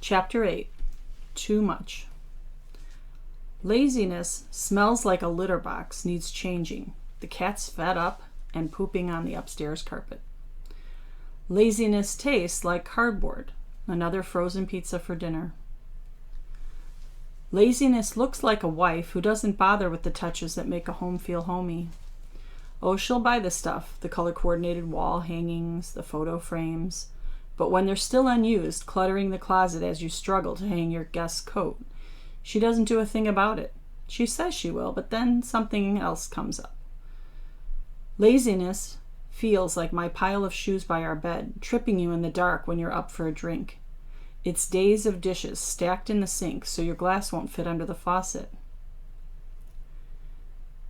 Chapter 8. Too much. Laziness smells like a litter box, needs changing. The cat's fed up and pooping on the upstairs carpet. Laziness tastes like cardboard, another frozen pizza for dinner. Laziness looks like a wife who doesn't bother with the touches that make a home feel homey. Oh, she'll buy the stuff, the color-coordinated wall hangings, the photo frames, but when they're still unused, cluttering the closet as you struggle to hang your guest's coat, she doesn't do a thing about it. She says she will, but then something else comes up. Laziness feels like my pile of shoes by our bed, tripping you in the dark when you're up for a drink. It's days of dishes stacked in the sink so your glass won't fit under the faucet.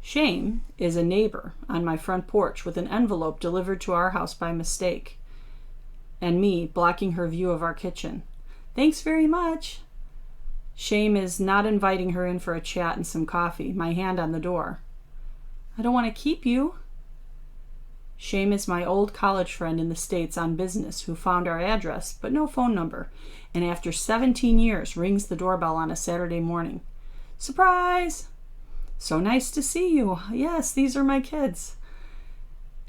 Shame is a neighbor on my front porch with an envelope delivered to our house by mistake, and me blocking her view of our kitchen. Thanks very much. Shame is not inviting her in for a chat and some coffee, my hand on the door. I don't want to keep you. Shame is my old college friend in the States on business who found our address but no phone number, and after 17 years rings the doorbell on a Saturday morning. Surprise! So nice to see you. Yes, these are my kids.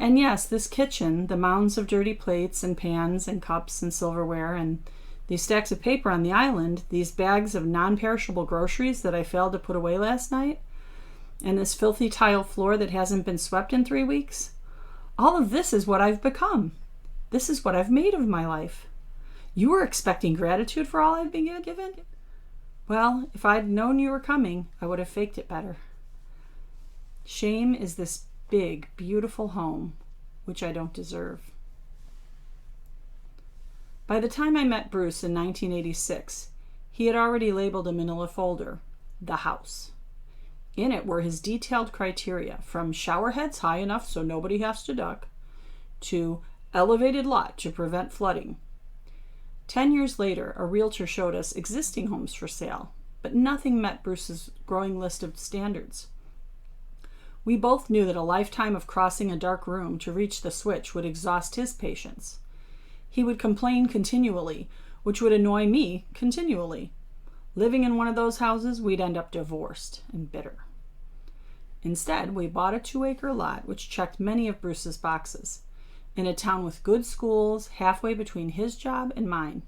And yes, this kitchen, the mounds of dirty plates and pans and cups and silverware, and these stacks of paper on the island, these bags of non-perishable groceries that I failed to put away last night, and this filthy tile floor that hasn't been swept in 3 weeks, all of this is what I've become. This is what I've made of my life. You were expecting gratitude for all I've been given? Well, if I'd known you were coming, I would have faked it better. Shame is this big, beautiful home, which I don't deserve. By the time I met Bruce in 1986, he had already labeled a manila folder, the house. In it were his detailed criteria, from shower heads high enough so nobody has to duck, to elevated lot to prevent flooding. 10 years later, a realtor showed us existing homes for sale, but nothing met Bruce's growing list of standards. We both knew that a lifetime of crossing a dark room to reach the switch would exhaust his patience. He would complain continually, which would annoy me continually. Living in one of those houses, we'd end up divorced and bitter. Instead, we bought a 2-acre lot which checked many of Bruce's boxes, in a town with good schools halfway between his job and mine,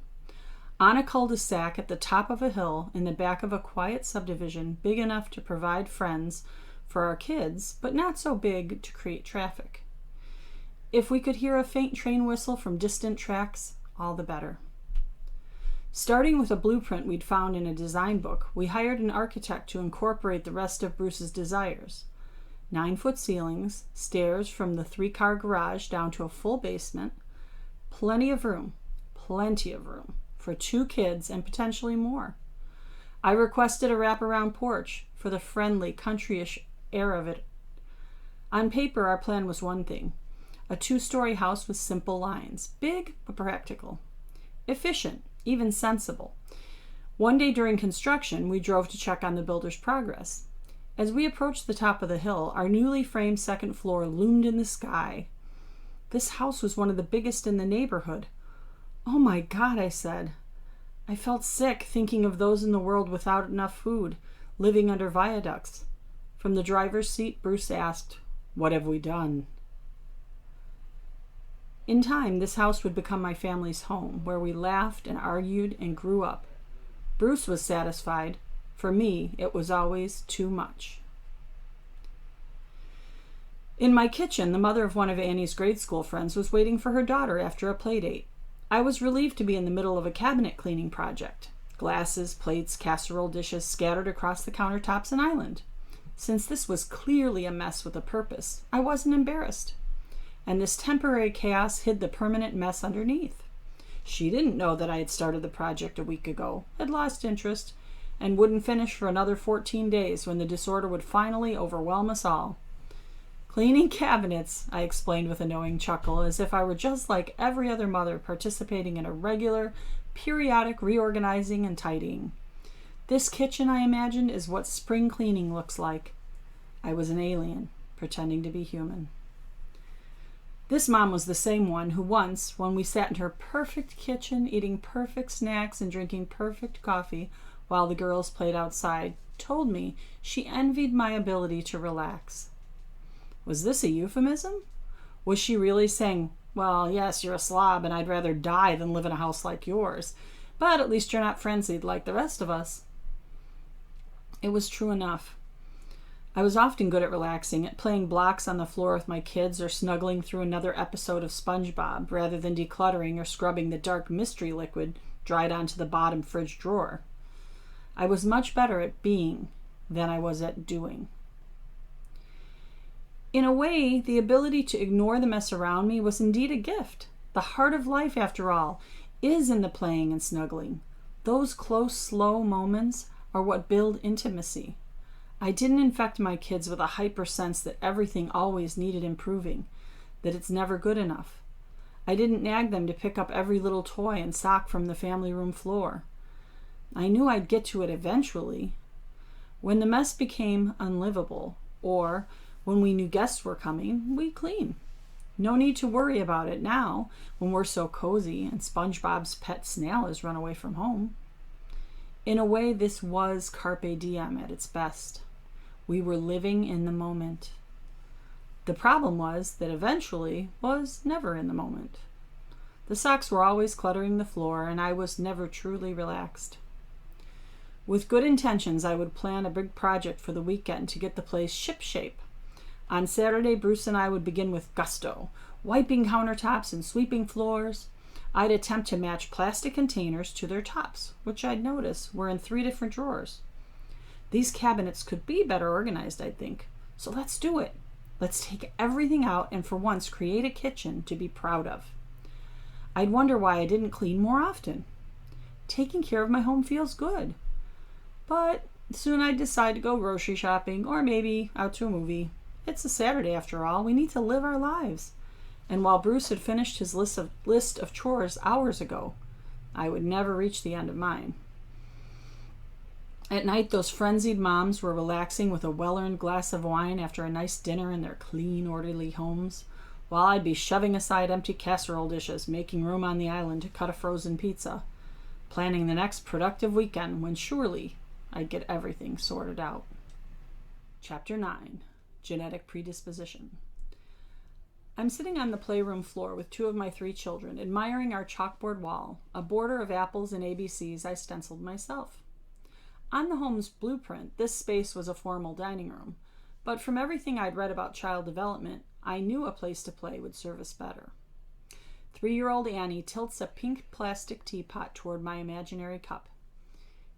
on a cul-de-sac at the top of a hill in the back of a quiet subdivision big enough to provide friends for our kids, but not so big to create traffic. If we could hear a faint train whistle from distant tracks, all the better. Starting with a blueprint we'd found in a design book, we hired an architect to incorporate the rest of Bruce's desires. 9-foot ceilings, stairs from the 3-car garage down to a full basement, plenty of room for 2 kids and potentially more. I requested a wraparound porch for the friendly, countryish air of it. On paper, our plan was one thing: a 2-story house with simple lines, big but practical, efficient, even sensible. One day during construction, we drove to check on the builder's progress. As we approached the top of the hill, our newly framed second floor loomed in the sky. This house was one of the biggest in the neighborhood. Oh my God, I said. I felt sick thinking of those in the world without enough food, living under viaducts. From the driver's seat, Bruce asked, "What have we done?" In time, this house would become my family's home, where we laughed and argued and grew up. Bruce was satisfied. For me, it was always too much. In my kitchen, the mother of one of Annie's grade school friends was waiting for her daughter after a play date. I was relieved to be in the middle of a cabinet cleaning project. Glasses, plates, casserole dishes scattered across the countertops and island. Since this was clearly a mess with a purpose, I wasn't embarrassed. And this temporary chaos hid the permanent mess underneath. She didn't know that I had started the project a week ago, had lost interest, and wouldn't finish for another 14 days when the disorder would finally overwhelm us all. Cleaning cabinets, I explained with a knowing chuckle, as if I were just like every other mother participating in a regular, periodic reorganizing and tidying. This kitchen, I imagined, is what spring cleaning looks like. I was an alien, pretending to be human. This mom was the same one who once, when we sat in her perfect kitchen, eating perfect snacks and drinking perfect coffee while the girls played outside, told me she envied my ability to relax. Was this a euphemism? Was she really saying, well, yes, you're a slob and I'd rather die than live in a house like yours, but at least you're not frenzied like the rest of us? It was true enough. I was often good at relaxing, at playing blocks on the floor with my kids or snuggling through another episode of SpongeBob rather than decluttering or scrubbing the dark mystery liquid dried onto the bottom fridge drawer. I was much better at being than I was at doing. In a way, the ability to ignore the mess around me was indeed a gift. The heart of life, after all, is in the playing and snuggling. Those close, slow moments are what build intimacy. I didn't infect my kids with a hyper sense that everything always needed improving, that it's never good enough. I didn't nag them to pick up every little toy and sock from the family room floor. I knew I'd get to it eventually. When the mess became unlivable, or when we knew guests were coming, we'd clean. No need to worry about it now when we're so cozy and SpongeBob's pet snail has run away from home. In a way, this was Carpe Diem at its best. We were living in the moment. The problem was that eventually was never in the moment. The socks were always cluttering the floor, and I was never truly relaxed. With good intentions, I would plan a big project for the weekend to get the place shipshape. On Saturday, Bruce and I would begin with gusto, wiping countertops and sweeping floors. I'd attempt to match plastic containers to their tops, which I'd notice were in 3 different drawers. These cabinets could be better organized, I'd think. So let's do it. Let's take everything out and for once create a kitchen to be proud of. I'd wonder why I didn't clean more often. Taking care of my home feels good. But soon I'd decide to go grocery shopping or maybe out to a movie. It's a Saturday after all. We need to live our lives. And while Bruce had finished his list of chores hours ago, I would never reach the end of mine. At night, those frenzied moms were relaxing with a well-earned glass of wine after a nice dinner in their clean, orderly homes, while I'd be shoving aside empty casserole dishes, making room on the island to cut a frozen pizza, planning the next productive weekend when surely I'd get everything sorted out. Chapter 9. Genetic Predisposition. I'm sitting on the playroom floor with 2 of my 3 children, admiring our chalkboard wall, a border of apples and ABCs I stenciled myself. On the home's blueprint, this space was a formal dining room, but from everything I'd read about child development, I knew a place to play would serve us better. 3-year-old Annie tilts a pink plastic teapot toward my imaginary cup.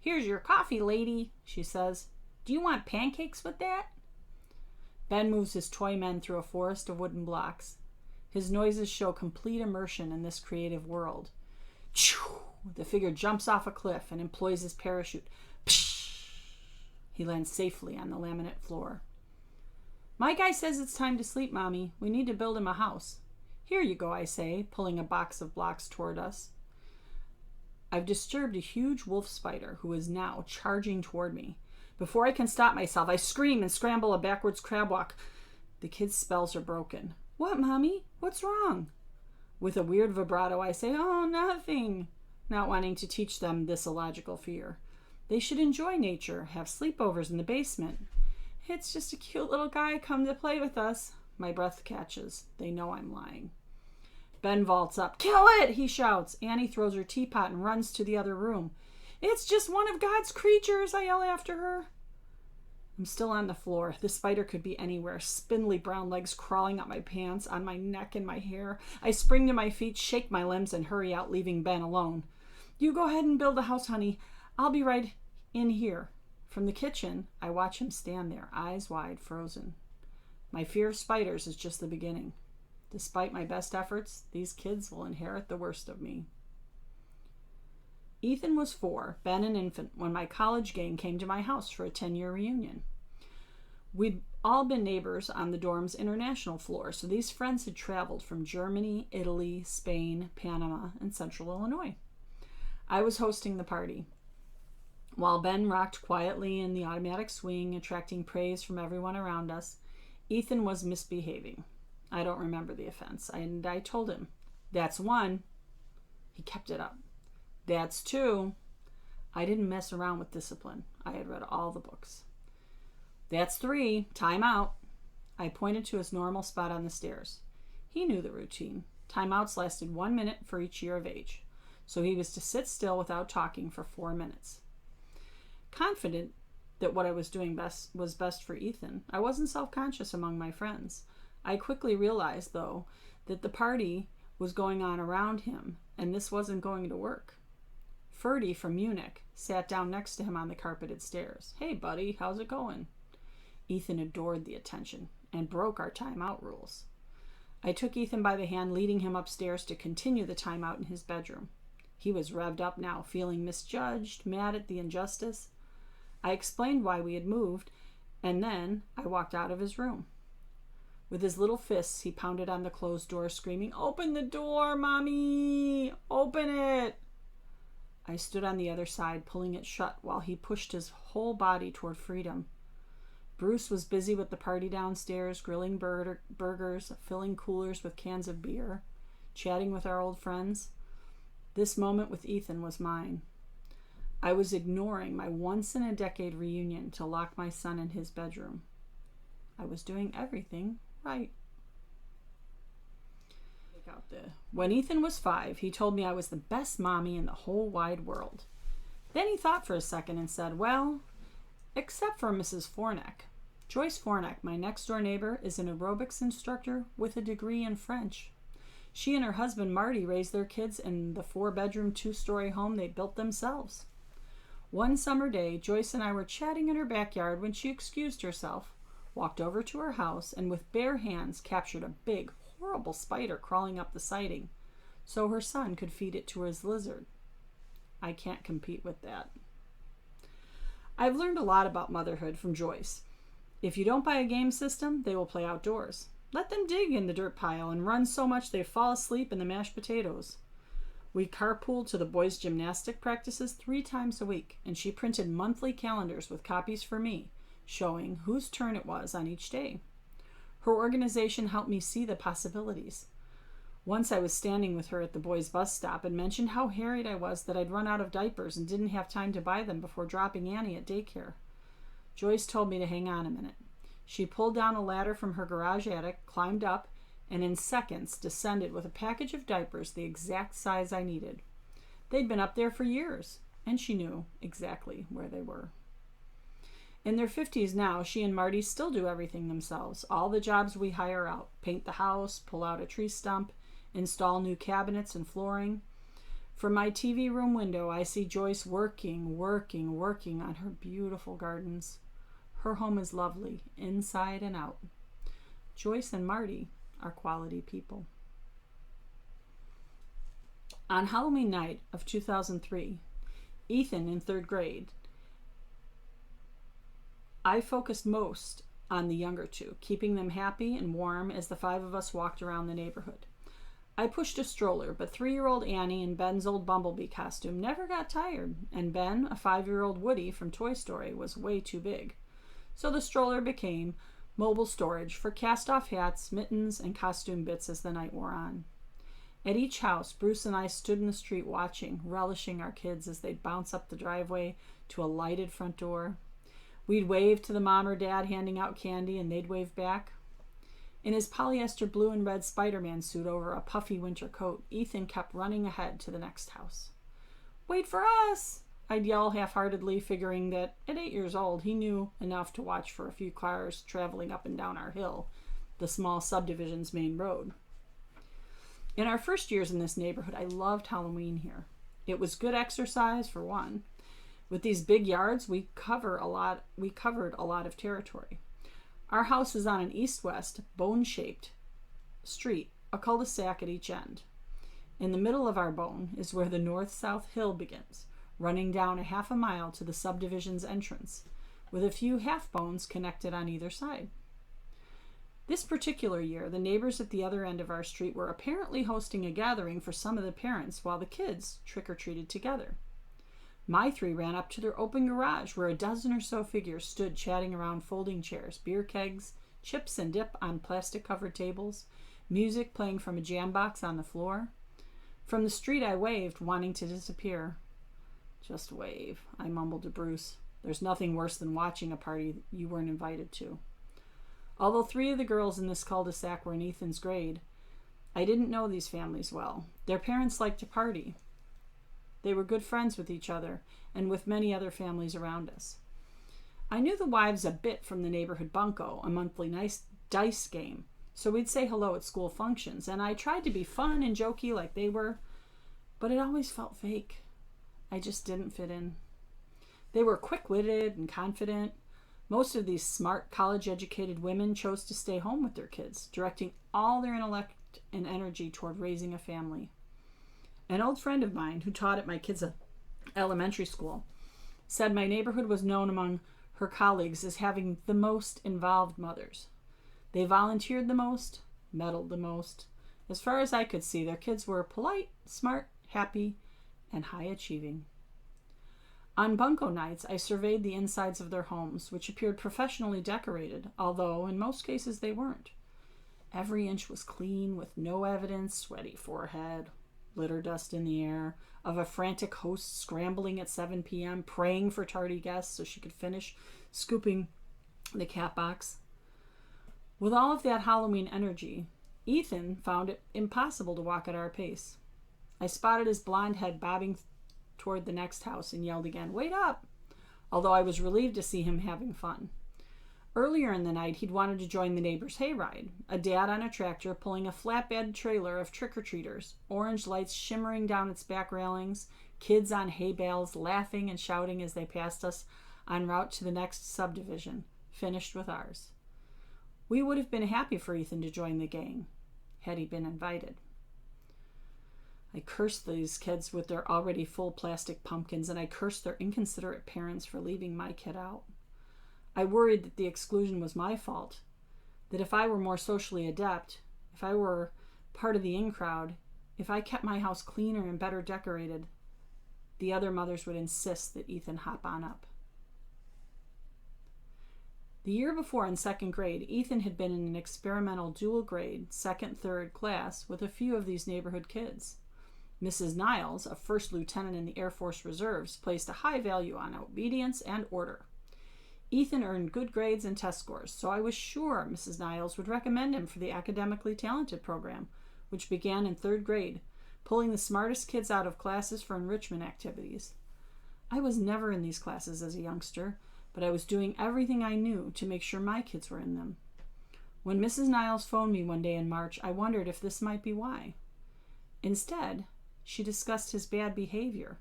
"Here's your coffee, lady," she says. "Do you want pancakes with that?" Ben moves his toy men through a forest of wooden blocks. His noises show complete immersion in this creative world. Choo! The figure jumps off a cliff and employs his parachute. Psh! He lands safely on the laminate floor. "My guy says it's time to sleep, Mommy. We need to build him a house." "Here you go," I say, pulling a box of blocks toward us. I've disturbed a huge wolf spider who is now charging toward me. Before I can stop myself, I scream and scramble a backwards crab walk. The kids' spells are broken. "What, Mommy? What's wrong?" With a weird vibrato, I say, "Oh, nothing," not wanting to teach them this illogical fear. They should enjoy nature, have sleepovers in the basement. "It's just a cute little guy come to play with us." My breath catches. They know I'm lying. Ben vaults up. "Kill it!" he shouts. Annie throws her teapot and runs to the other room. "It's just one of God's creatures," I yell after her. I'm still on the floor. The spider could be anywhere. Spindly brown legs crawling up my pants, on my neck and my hair. I spring to my feet, shake my limbs, and hurry out, leaving Ben alone. "You go ahead and build the house, honey. I'll be right in here." From the kitchen, I watch him stand there, eyes wide, frozen. My fear of spiders is just the beginning. Despite my best efforts, these kids will inherit the worst of me. Ethan was 4, Ben an infant, when my college gang came to my house for a 10-year reunion. We'd all been neighbors on the dorm's international floor, so these friends had traveled from Germany, Italy, Spain, Panama, and Central Illinois. I was hosting the party. While Ben rocked quietly in the automatic swing, attracting praise from everyone around us, Ethan was misbehaving. I don't remember the offense. And I told him, "That's one." He kept it up. "That's two." I didn't mess around with discipline. I had read all the books. "That's three. Time out." I pointed to his normal spot on the stairs. He knew the routine. Timeouts lasted 1 minute for each year of age, so he was to sit still without talking for 4 minutes. Confident that what I was doing was best for Ethan, I wasn't self-conscious among my friends. I quickly realized, though, that the party was going on around him, and this wasn't going to work. Ferdy from Munich sat down next to him on the carpeted stairs. "Hey, buddy, how's it going?" Ethan adored the attention and broke our timeout rules. I took Ethan by the hand, leading him upstairs to continue the timeout in his bedroom. He was revved up now, feeling misjudged, mad at the injustice. I explained why we had moved, and then I walked out of his room. With his little fists, he pounded on the closed door, screaming, "Open the door, Mommy! Open it!" I stood on the other side, pulling it shut, while he pushed his whole body toward freedom. Bruce was busy with the party downstairs, grilling burgers, filling coolers with cans of beer, chatting with our old friends. This moment with Ethan was mine. I was ignoring my once-in-a-decade reunion to lock my son in his bedroom. I was doing everything right. When Ethan was 5, he told me I was the best mommy in the whole wide world. Then he thought for a second and said, "Well, except for Mrs. Forneck. Joyce Forneck, my next-door neighbor, is an aerobics instructor with a degree in French. She and her husband Marty raised their kids in the 4-bedroom, 2-story home they built themselves. One summer day, Joyce and I were chatting in her backyard when she excused herself, walked over to her house, and with bare hands captured a big, horrible spider crawling up the siding so her son could feed it to his lizard. I can't compete with that. I've learned a lot about motherhood from Joyce. If you don't buy a game system, they will play outdoors. Let them dig in the dirt pile and run so much they fall asleep in the mashed potatoes. We carpooled to the boys' gymnastic practices 3 times a week, and she printed monthly calendars with copies for me, showing whose turn it was on each day. Her organization helped me see the possibilities. Once I was standing with her at the boys' bus stop and mentioned how harried I was that I'd run out of diapers and didn't have time to buy them before dropping Annie at daycare. Joyce told me to hang on a minute. She pulled down a ladder from her garage attic, climbed up, and in seconds descended with a package of diapers the exact size I needed. They'd been up there for years, and she knew exactly where they were. In their 50s now, she and Marty still do everything themselves. All the jobs we hire out: paint the house, pull out a tree stump, install new cabinets and flooring. From my TV room window, I see Joyce working on her beautiful gardens. Her home is lovely, inside and out. Joyce and Marty are quality people. On Halloween night of 2003, Ethan in 3rd grade, I focused most on the younger two, keeping them happy and warm as the 5 of us walked around the neighborhood. I pushed a stroller, but 3-year-old Annie in Ben's old Bumblebee costume never got tired, and Ben, a 5-year-old Woody from Toy Story, was way too big. So the stroller became mobile storage for cast-off hats, mittens, and costume bits as the night wore on. At each house, Bruce and I stood in the street watching, relishing our kids as they'd bounce up the driveway to a lighted front door. We'd wave to the mom or dad handing out candy, and they'd wave back. In his polyester blue and red Spider-Man suit over a puffy winter coat, Ethan kept running ahead to the next house. "Wait for us!" I'd yell half-heartedly, figuring that at 8 years old he knew enough to watch for a few cars traveling up and down our hill, the small subdivision's main road. In our first years in this neighborhood, I loved Halloween here. It was good exercise, for one. With these big yards, we covered a lot of territory. Our house is on an east-west, bone-shaped street, a cul-de-sac at each end. In the middle of our bone is where the north-south hill begins, running down a half a mile to the subdivision's entrance, with a few half-bones connected on either side. This particular year, the neighbors at the other end of our street were apparently hosting a gathering for some of the parents while the kids trick-or-treated together. My 3 ran up to their open garage where a dozen or so figures stood chatting around folding chairs, beer kegs, chips and dip on plastic-covered tables, music playing from a jam box on the floor. From the street I waved, wanting to disappear. "Just wave," I mumbled to Bruce. "There's nothing worse than watching a party you weren't invited to." Although 3 of the girls in this cul-de-sac were in Ethan's grade, I didn't know these families well. Their parents liked to party. They were good friends with each other and with many other families around us. I knew the wives a bit from the neighborhood bunco, a monthly dice game, so we'd say hello at school functions, and I tried to be fun and jokey like they were, but it always felt fake. I just didn't fit in. They were quick-witted and confident. Most of these smart, college-educated women chose to stay home with their kids, directing all their intellect and energy toward raising a family. An old friend of mine who taught at my kids' elementary school said my neighborhood was known among her colleagues as having the most involved mothers. They volunteered the most, meddled the most. As far as I could see, their kids were polite, smart, happy, and high-achieving. On bunco nights, I surveyed the insides of their homes, which appeared professionally decorated, although in most cases they weren't. Every inch was clean, with no evidence, sweaty forehead, litter dust in the air, of a frantic host scrambling at 7 p.m., praying for tardy guests so she could finish scooping the cat box. With all of that Halloween energy, Ethan found it impossible to walk at our pace. I spotted his blonde head bobbing toward the next house and yelled again, "Wait up!" although I was relieved to see him having fun. Earlier in the night, he'd wanted to join the neighbor's hayride, a dad on a tractor pulling a flatbed trailer of trick-or-treaters, orange lights shimmering down its back railings, kids on hay bales laughing and shouting as they passed us en route to the next subdivision, finished with ours. We would have been happy for Ethan to join the gang, had he been invited. I cursed these kids with their already full plastic pumpkins, and I cursed their inconsiderate parents for leaving my kid out. I worried that the exclusion was my fault, that if I were more socially adept, if I were part of the in-crowd, if I kept my house cleaner and better decorated, the other mothers would insist that Ethan hop on up. The year before, in 2nd grade, Ethan had been in an experimental dual-grade 2nd-3rd class with a few of these neighborhood kids. Mrs. Niles, a first lieutenant in the Air Force Reserves, placed a high value on obedience and order. Ethan earned good grades and test scores, so I was sure Mrs. Niles would recommend him for the academically talented program, which began in 3rd grade, pulling the smartest kids out of classes for enrichment activities. I was never in these classes as a youngster, but I was doing everything I knew to make sure my kids were in them. When Mrs. Niles phoned me one day in March, I wondered if this might be why. Instead, she discussed his bad behavior,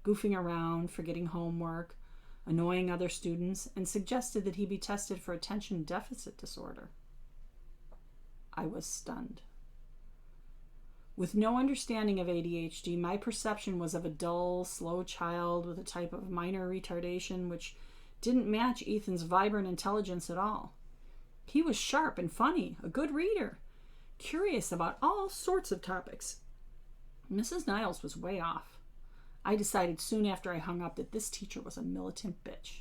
goofing around, forgetting homework, annoying other students, and suggested that he be tested for attention deficit disorder. I was stunned. With no understanding of ADHD, my perception was of a dull, slow child with a type of minor retardation which didn't match Ethan's vibrant intelligence at all. He was sharp and funny, a good reader, curious about all sorts of topics. Mrs. Niles was way off. I decided soon after I hung up that this teacher was a militant bitch.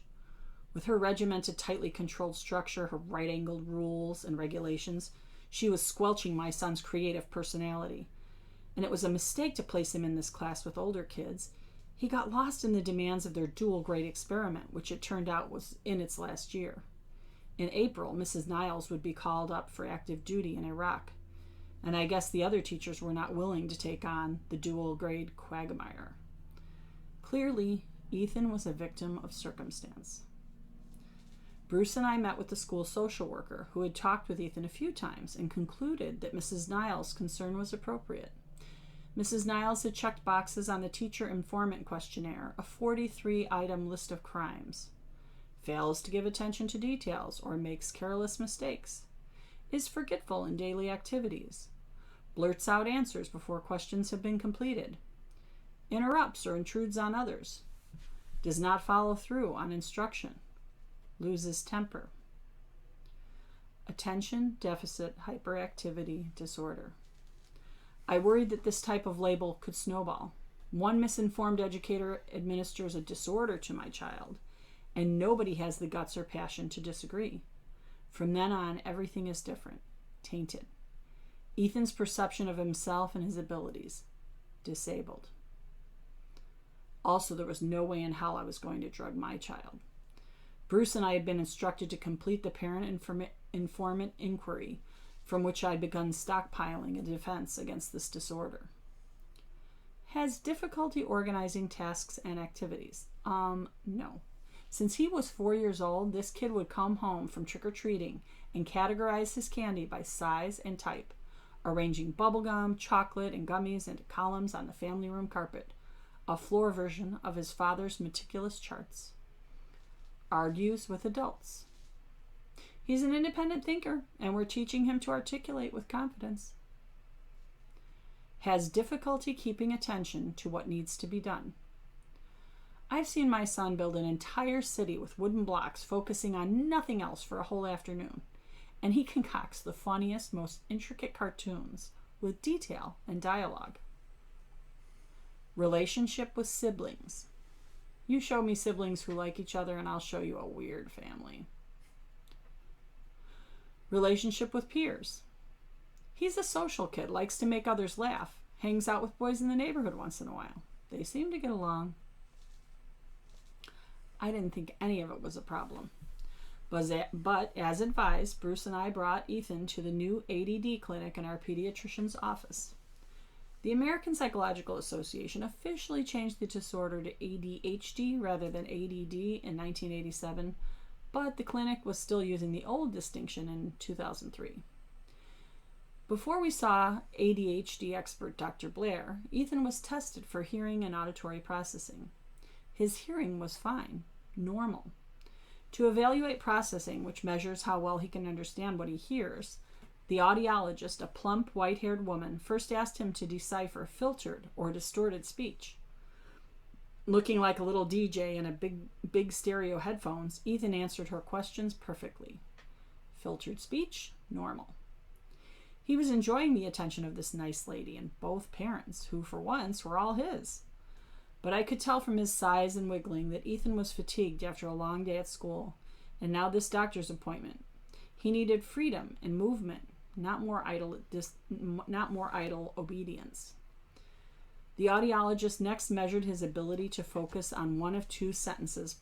With her regimented, tightly controlled structure, her right-angled rules and regulations, she was squelching my son's creative personality. And it was a mistake to place him in this class with older kids. He got lost in the demands of their dual-grade experiment, which it turned out was in its last year. In April, Mrs. Niles would be called up for active duty in Iraq, and I guess the other teachers were not willing to take on the dual-grade quagmire. Clearly, Ethan was a victim of circumstance. Bruce and I met with the school social worker, who had talked with Ethan a few times and concluded that Mrs. Niles' concern was appropriate. Mrs. Niles had checked boxes on the teacher informant questionnaire, a 43-item list of crimes. Fails to give attention to details or makes careless mistakes. Is forgetful in daily activities. Blurts out answers before questions have been completed. Interrupts or intrudes on others. Does not follow through on instruction. Loses temper. Attention deficit hyperactivity disorder. I worried that this type of label could snowball. One misinformed educator administers a disorder to my child, and nobody has the guts or passion to disagree. From then on, everything is different, tainted. Ethan's perception of himself and his abilities, disabled. Also, there was no way in hell I was going to drug my child. Bruce and I had been instructed to complete the parent informant inquiry, from which I had begun stockpiling a defense against this disorder. Has difficulty organizing tasks and activities? No. Since he was 4 years old, this kid would come home from trick-or-treating and categorize his candy by size and type, arranging bubblegum, chocolate, and gummies into columns on the family room carpet, a floor version of his father's meticulous charts. Argues with adults. He's an independent thinker, and we're teaching him to articulate with confidence. Has difficulty keeping attention to what needs to be done. I've seen my son build an entire city with wooden blocks, focusing on nothing else for a whole afternoon, and he concocts the funniest, most intricate cartoons with detail and dialogue. Relationship with siblings. You show me siblings who like each other, and I'll show you a weird family. Relationship with peers. He's a social kid, likes to make others laugh, hangs out with boys in the neighborhood once in a while. They seem to get along. I didn't think any of it was a problem. But as advised, Bruce and I brought Ethan to the new ADD clinic in our pediatrician's office. The American Psychological Association officially changed the disorder to ADHD rather than ADD in 1987, but the clinic was still using the old distinction in 2003. Before we saw ADHD expert Dr. Blair, Ethan was tested for hearing and auditory processing. His hearing was fine, normal. To evaluate processing, which measures how well he can understand what he hears, the audiologist, a plump, white-haired woman, first asked him to decipher filtered or distorted speech. Looking like a little DJ in a big stereo headphones, Ethan answered her questions perfectly. Filtered speech, normal. He was enjoying the attention of this nice lady and both parents, who for once were all his. But I could tell from his sighs and wiggling that Ethan was fatigued after a long day at school, and now this doctor's appointment. He needed freedom and movement, not more idle obedience. The audiologist next measured his ability to focus on one of two sentences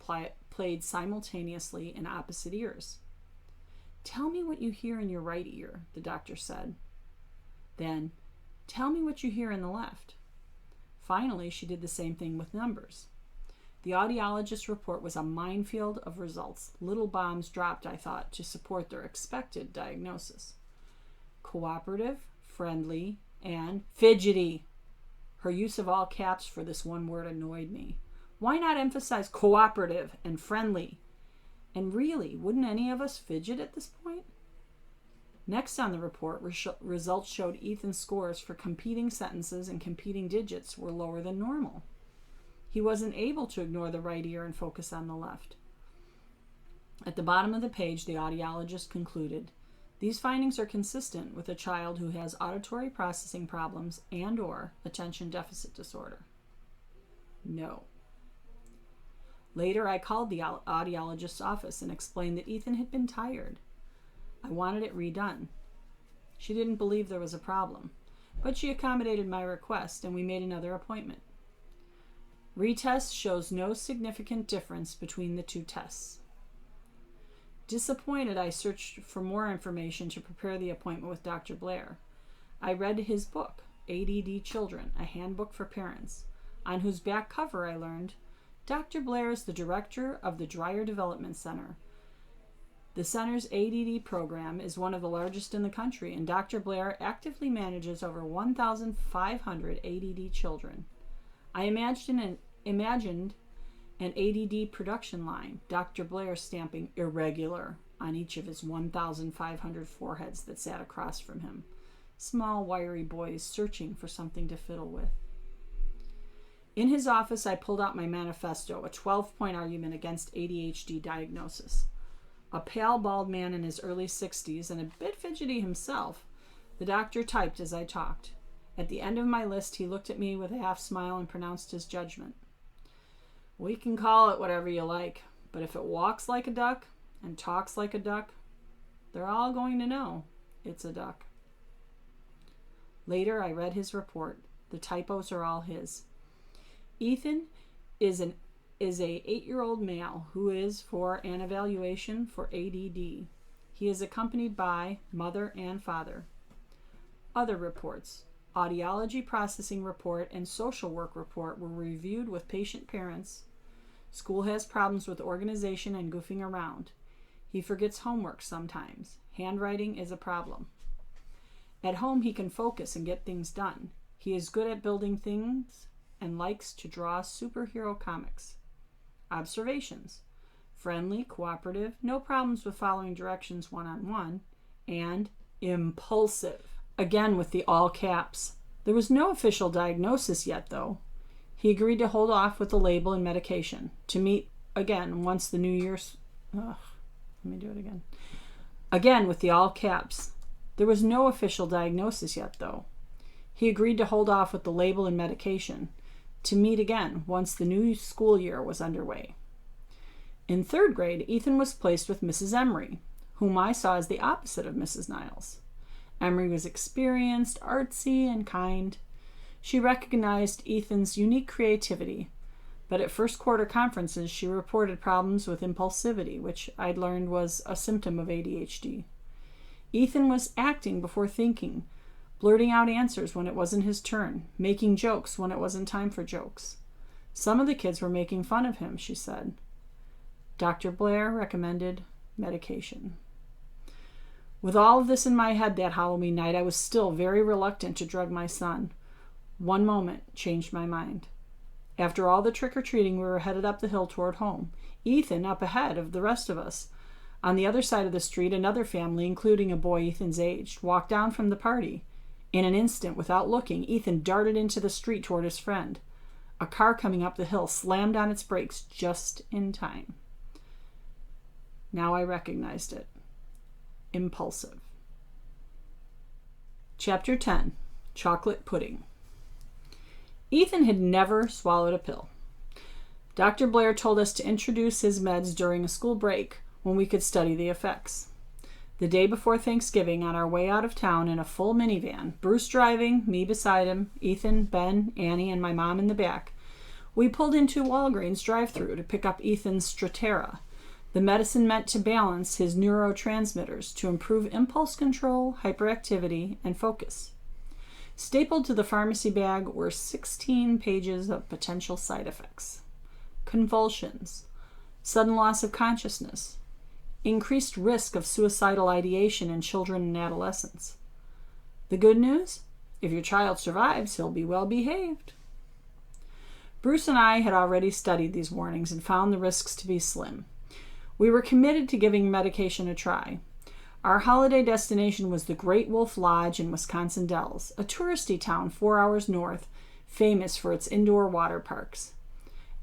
played simultaneously in opposite ears. "Tell me what you hear in your right ear," the doctor said. Then, "Tell me what you hear in the left." Finally, she did the same thing with numbers. The audiologist's report was a minefield of results. Little bombs dropped, I thought, to support their expected diagnosis. Cooperative, friendly, and fidgety. Her use of all caps for this one word annoyed me. Why not emphasize cooperative and friendly? And really, wouldn't any of us fidget at this point? Next on the report, results showed Ethan's scores for competing sentences and competing digits were lower than normal. He wasn't able to ignore the right ear and focus on the left. At the bottom of the page, the audiologist concluded, "These findings are consistent with a child who has auditory processing problems and/or attention deficit disorder." No. Later, I called the audiologist's office and explained that Ethan had been tired. I wanted it redone. She didn't believe there was a problem, but she accommodated my request and we made another appointment. Retest shows no significant difference between the two tests. Disappointed, I searched for more information to prepare the appointment with Dr. Blair. I read his book, ADD Children, a handbook for parents, on whose back cover I learned Dr. Blair is the director of the Dreyer Development Center. The center's ADD program is one of the largest in the country, and Dr. Blair actively manages over 1,500 ADD children. I imagined an ADD production line, Dr. Blair stamping irregular on each of his 1,500 foreheads that sat across from him. Small, wiry boys searching for something to fiddle with. In his office, I pulled out my manifesto, a 12-point argument against ADHD diagnosis. A pale, bald man in his early 60s and a bit fidgety himself, the doctor typed as I talked. At the end of my list, he looked at me with a half smile and pronounced his judgment. "We can call it whatever you like, but if it walks like a duck and talks like a duck, They're all going to know it's a duck. Later, I read his report. The typos are all his. Ethan is a 8-year-old male who is for an evaluation for ADD. He is accompanied by mother and father. Other reports, audiology processing report and social work report were reviewed with patient parents. School has problems with organization and goofing around. He forgets homework sometimes. Handwriting is a problem. At home, he can focus and get things done. He is good at building things and likes to draw superhero comics. Observations. Friendly, cooperative, no problems with following directions one-on-one, and impulsive. Again with the all caps. There was no official diagnosis yet, though. He agreed to hold off with the label and medication, to meet again once the New Year's... Again with the all caps. There was no official diagnosis yet, though. He agreed to hold off with the label and medication, to meet again once the new school year was underway. In 3rd grade, Ethan was placed with Mrs. Emery, whom I saw as the opposite of Mrs. Niles. Emery was experienced, artsy, and kind. She recognized Ethan's unique creativity, but at first quarter conferences she reported problems with impulsivity, which I'd learned was a symptom of ADHD. Ethan was acting before thinking, blurting out answers when it wasn't his turn, making jokes when it wasn't time for jokes. Some of the kids were making fun of him, she said. Dr. Blair recommended medication. With all of this in my head that Halloween night, I was still very reluctant to drug my son. One moment changed my mind. After all the trick-or-treating, we were headed up the hill toward home. Ethan up ahead of the rest of us. On the other side of the street, another family, including a boy Ethan's age, walked down from the party. In an instant, without looking, Ethan darted into the street toward his friend. A car coming up the hill slammed on its brakes just in time. Now I recognized it. Impulsive. Chapter 10. Chocolate Pudding. Ethan had never swallowed a pill. Dr. Blair told us to introduce his meds during a school break when we could study the effects. The day before Thanksgiving, on our way out of town in a full minivan, Bruce driving, me beside him, Ethan, Ben, Annie, and my mom in the back, we pulled into Walgreens drive-thru to pick up Ethan's Strattera, the medicine meant to balance his neurotransmitters to improve impulse control, hyperactivity, and focus. Stapled to the pharmacy bag were 16 pages of potential side effects. Convulsions, sudden loss of consciousness, increased risk of suicidal ideation in children and adolescents. The good news? If your child survives, he'll be well behaved. Bruce and I had already studied these warnings and found the risks to be slim. We were committed to giving medication a try. Our holiday destination was the Great Wolf Lodge in Wisconsin Dells, a touristy town 4 hours north, famous for its indoor water parks.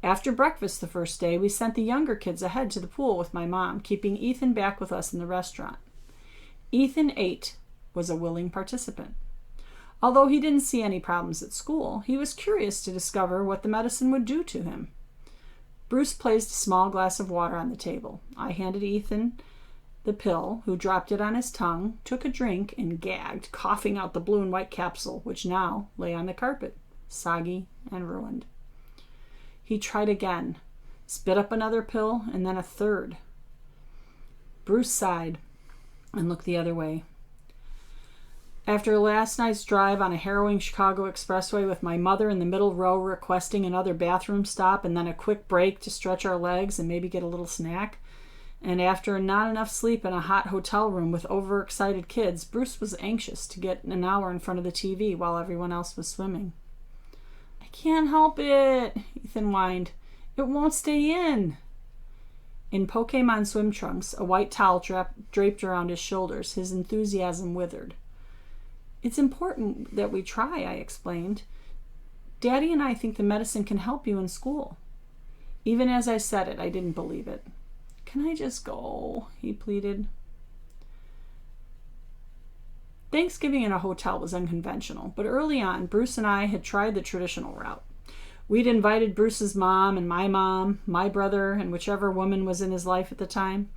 After breakfast the first day, we sent the younger kids ahead to the pool with my mom, keeping Ethan back with us in the restaurant. Ethan ate, was a willing participant. Although he didn't see any problems at school, he was curious to discover what the medicine would do to him. Bruce placed a small glass of water on the table. I handed Ethan the pill, who dropped it on his tongue, took a drink, and gagged, coughing out the blue and white capsule, which now lay on the carpet, soggy and ruined. He tried again, spit up another pill, and then a third. Bruce sighed and looked the other way. After last night's drive on a harrowing Chicago expressway with my mother in the middle row requesting another bathroom stop and then a quick break to stretch our legs and maybe get a little snack, and after not enough sleep in a hot hotel room with overexcited kids, Bruce was anxious to get an hour in front of the TV while everyone else was swimming. "I can't help it," Ethan whined. "It won't stay in." In Pokemon swim trunks, a white towel draped around his shoulders, his enthusiasm withered. "It's important that we try," I explained. "Daddy and I think the medicine can help you in school." Even as I said it, I didn't believe it. "Can I just go?" he pleaded. Thanksgiving in a hotel was unconventional, but early on, Bruce and I had tried the traditional route. We'd invited Bruce's mom, my brother, and whichever woman was in his life at the time.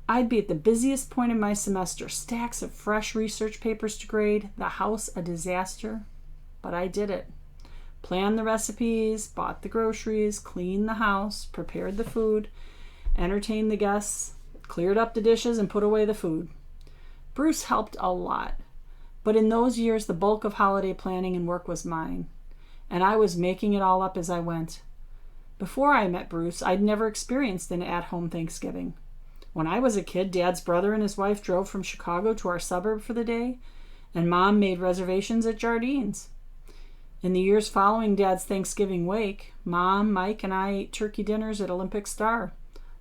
I'd be at the busiest point in my semester, stacks of fresh research papers to grade, the house a disaster. But I did it. Planned the recipes, bought the groceries, cleaned the house, prepared the food, entertained the guests, cleared up the dishes, and put away the food. Bruce helped a lot, but in those years the bulk of holiday planning and work was mine, and I was making it all up as I went. Before I met Bruce, I'd never experienced an at-home Thanksgiving. When I was a kid, Dad's brother and his wife drove from Chicago to our suburb for the day, and Mom made reservations at Jardine's. In the years following Dad's Thanksgiving wake, Mom, Mike, and I ate turkey dinners at Olympic Star,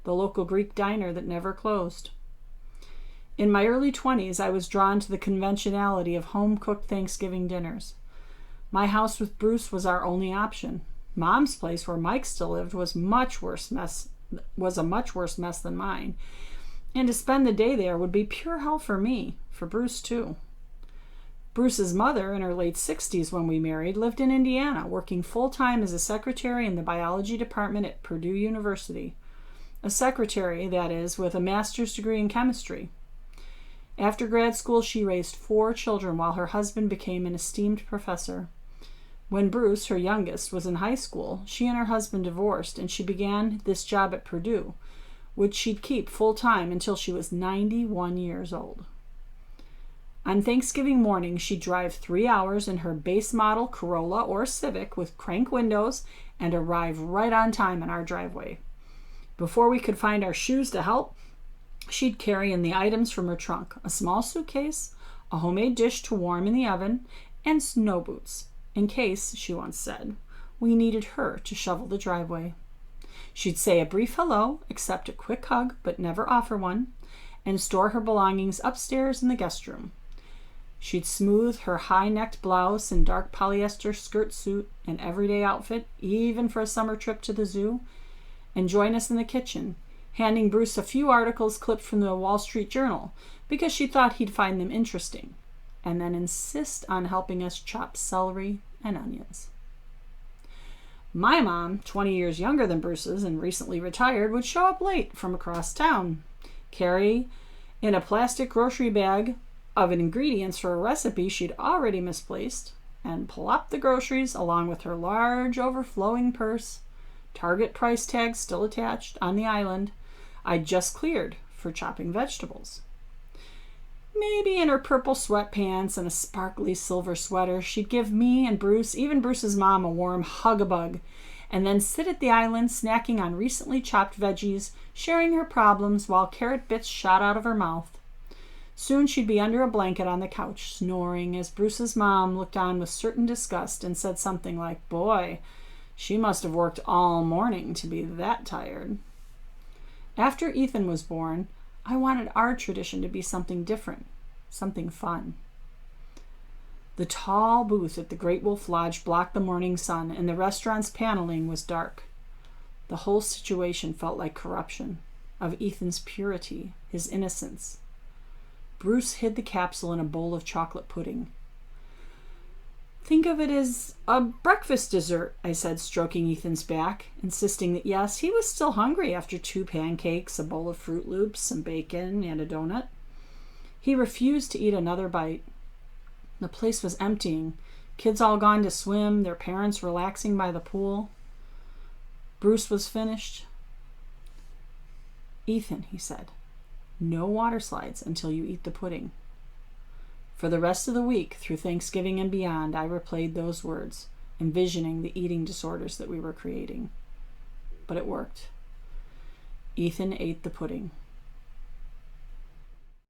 the local Greek diner that never closed. In my early 20s, I was drawn to the conventionality of home-cooked Thanksgiving dinners. My house with Bruce was our only option. Mom's place, where Mike still lived, was a much worse mess than mine, and to spend the day there would be pure hell for me, for Bruce too. Bruce's mother, in her late 60s when we married, lived in Indiana, working full-time as a secretary in the biology department at Purdue University. A secretary, that is, with a master's degree in chemistry. After grad school, she raised 4 children while her husband became an esteemed professor. When Bruce, her youngest, was in high school, she and her husband divorced, and she began this job at Purdue, which she'd keep full-time until she was 91 years old. On Thanksgiving morning, she'd drive 3 hours in her base model Corolla or Civic with crank windows and arrive right on time in our driveway. Before we could find our shoes to help, she'd carry in the items from her trunk, a small suitcase, a homemade dish to warm in the oven, and snow boots, in case, she once said, we needed her to shovel the driveway. She'd say a brief hello, accept a quick hug, but never offer one, and store her belongings upstairs in the guest room. She'd smooth her high-necked blouse and dark polyester skirt suit, an everyday outfit, even for a summer trip to the zoo, and join us in the kitchen, handing Bruce a few articles clipped from the Wall Street Journal because she thought he'd find them interesting, and then insist on helping us chop celery and onions. My mom, 20 years younger than Bruce's and recently retired, would show up late from across town, carry in a plastic grocery bag of ingredients for a recipe she'd already misplaced, and plop the groceries along with her large overflowing purse, Target price tag still attached, on the island I'd just cleared for chopping vegetables. Maybe in her purple sweatpants and a sparkly silver sweater, she'd give me and Bruce, even Bruce's mom, a warm hug-a-bug, and then sit at the island snacking on recently chopped veggies, sharing her problems while carrot bits shot out of her mouth. Soon she'd be under a blanket on the couch, snoring, as Bruce's mom looked on with certain disgust and said something like, "Boy, she must have worked all morning to be that tired." After Ethan was born, I wanted our tradition to be something different, something fun. The tall booth at the Great Wolf Lodge blocked the morning sun, and the restaurant's paneling was dark. The whole situation felt like corruption of Ethan's purity, his innocence. Bruce hid the capsule in a bowl of chocolate pudding. "Think of it as a breakfast dessert," I said, stroking Ethan's back, insisting that yes, he was still hungry after 2 pancakes, a bowl of Fruit Loops, some bacon, and a donut. He refused to eat another bite. The place was emptying, kids all gone to swim, their parents relaxing by the pool. Bruce was finished. "Ethan," he said, "no water slides until you eat the pudding." For the rest of the week, through Thanksgiving and beyond, I replayed those words, envisioning the eating disorders that we were creating. But it worked. Ethan ate the pudding.